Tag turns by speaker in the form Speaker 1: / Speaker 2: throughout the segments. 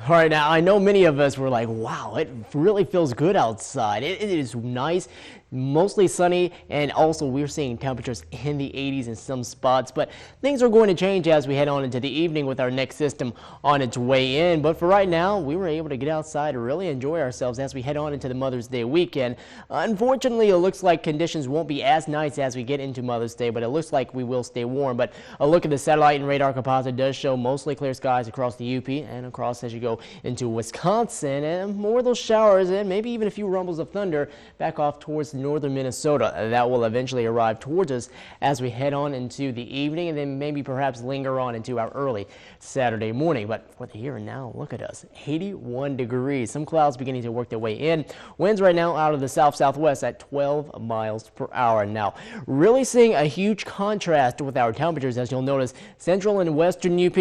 Speaker 1: All right, now I know many of us were like, wow, it really feels good outside. It is nice, mostly sunny, and also we're seeing temperatures in the 80s in some spots. But things are going to change as we head on into the evening with our next system on its way in. But for right now, we were able to get outside and really enjoy ourselves as we head on into the Mother's Day weekend. Unfortunately, it looks like conditions won't be as nice as we get into Mother's Day, but it looks like we will stay warm. But a look at the satellite and radar composite does show mostly clear skies across the UP and across as you go into Wisconsin, and more of those showers and maybe even a few rumbles of thunder back off towards northern Minnesota. That will eventually arrive towards us as we head on into the evening, and then maybe perhaps linger on into our early Saturday morning. But for the here and now, look at us, 81 degrees. Some clouds beginning to work their way in. Winds right now out of the south-southwest at 12 miles per hour. Now, really seeing a huge contrast with our temperatures, as you'll notice, central and western UP,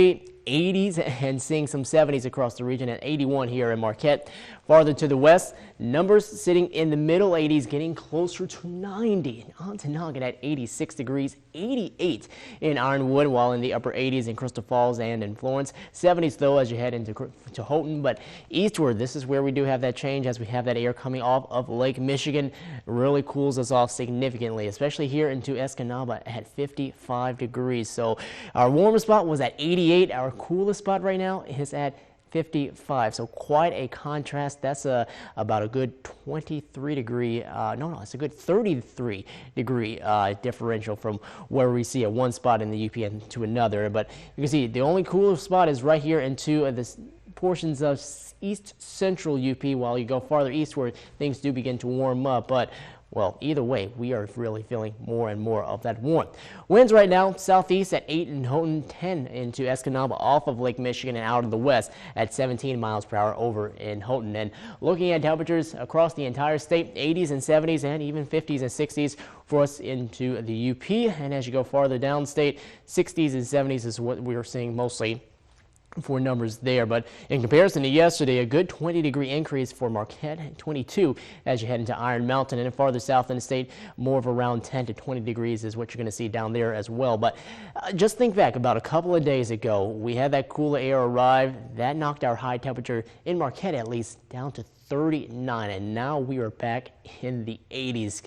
Speaker 1: 80s and seeing some 70s across the region at 81 here in Marquette. Farther to the west, numbers sitting in the middle 80s, getting closer to 90. Ontonagon at 86 degrees, 88 in Ironwood, while in the upper 80s in Crystal Falls and in Florence. 70s though as you head into Houghton, but eastward, this is where we do have that change as we have that air coming off of Lake Michigan. Really cools us off significantly, especially here into Escanaba at 55 degrees. So our warmest spot was at 88. Our coolest spot right now is at 55, so quite a contrast. That's about a good 23 degree, it's a good 33 degree differential from where we see at one spot in the UP and to another. But you can see the only cooler spot is right here into this portions of east central UP. While you go farther eastward, things do begin to warm up, but well, either way, we are really feeling more and more of that warmth. Winds right now, southeast at 8 in Houghton, 10 into Escanaba off of Lake Michigan and out of the west at 17 miles per hour over in Houghton. And looking at temperatures across the entire state, 80s and 70s and even 50s and 60s for us into the UP. And as you go farther downstate, 60s and 70s is what we're seeing mostly for numbers there. But in comparison to yesterday, a good 20-degree increase for Marquette, 22 as you head into Iron Mountain, and farther south in the state, more of around 10 to 20 degrees is what you're going to see down there as well. But just think back, about a couple of days ago, we had that cooler air arrive. That knocked our high temperature in Marquette at least down to 39, and now we are back in the 80s.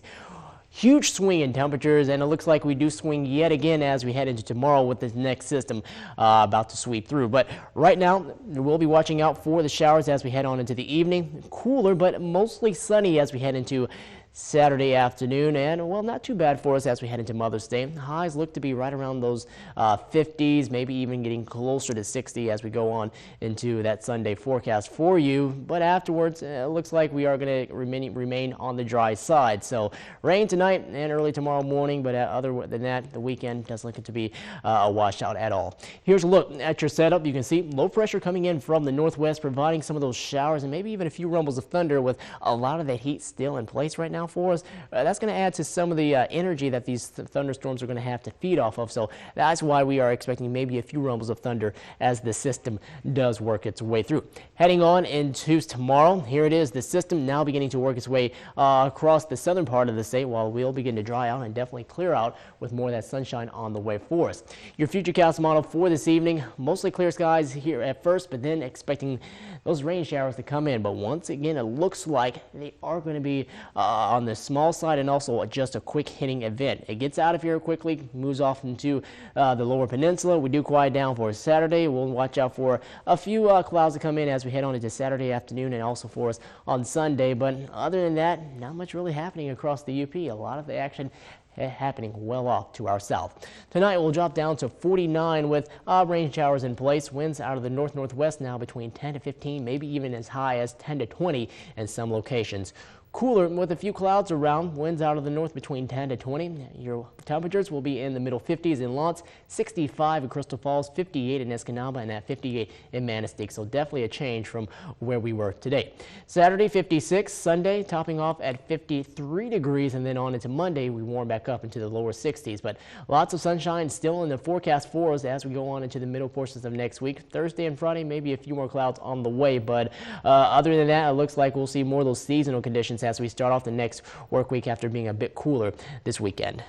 Speaker 1: Huge swing in temperatures, and it looks like we do swing yet again as we head into tomorrow with this next system about to sweep through. But right now, we'll be watching out for the showers as we head on into the evening. Cooler, but mostly sunny as we head into Saturday afternoon, and well, not too bad for us as we head into Mother's Day. Highs look to be right around those 50s, maybe even getting closer to 60 as we go on into that Sunday forecast for you. But afterwards, it looks like we are going to remain on the dry side. So rain tonight and early tomorrow morning, but other than that, the weekend doesn't look to be a washout at all. Here's a look at your setup. You can see low pressure coming in from the northwest, providing some of those showers and maybe even a few rumbles of thunder with a lot of that heat still in place right now for us. That's going to add to some of the energy that these thunderstorms are going to have to feed off of. So that's why we are expecting maybe a few rumbles of thunder as the system does work its way through. Heading on into tomorrow, here it is, the system now beginning to work its way across the southern part of the state, while we'll begin to dry out and definitely clear out with more of that sunshine on the way for us. Your futurecast model for this evening, mostly clear skies here at first, but then expecting those rain showers to come in. But once again, it looks like they are going to be on the small side and also just a quick hitting event. It gets out of here quickly, moves off into the lower peninsula. We do quiet down for Saturday. We'll watch out for a few clouds to come in as we head on into Saturday afternoon and also for us on Sunday. But other than that, not much really happening across the UP. A lot of the action happening well off to our south. Tonight we'll drop down to 49 with rain showers in place. Winds out of the north-northwest now between 10 to 15, maybe even as high as 10 to 20 in some locations. Cooler with a few clouds around, winds out of the north between 10 to 20. Your temperatures will be in the middle 50s in Lawrence, 65 in Crystal Falls, 58 in Escanaba, and at 58 in Manistique. So definitely a change from where we were today. Saturday 56, Sunday topping off at 53 degrees, and then on into Monday we warm back up into the lower 60s. But lots of sunshine still in the forecast for us as we go on into the middle portions of next week. Thursday and Friday, maybe a few more clouds on the way, but other than that, it looks like we'll see more of those seasonal conditions as we start off the next work week after being a bit cooler this weekend.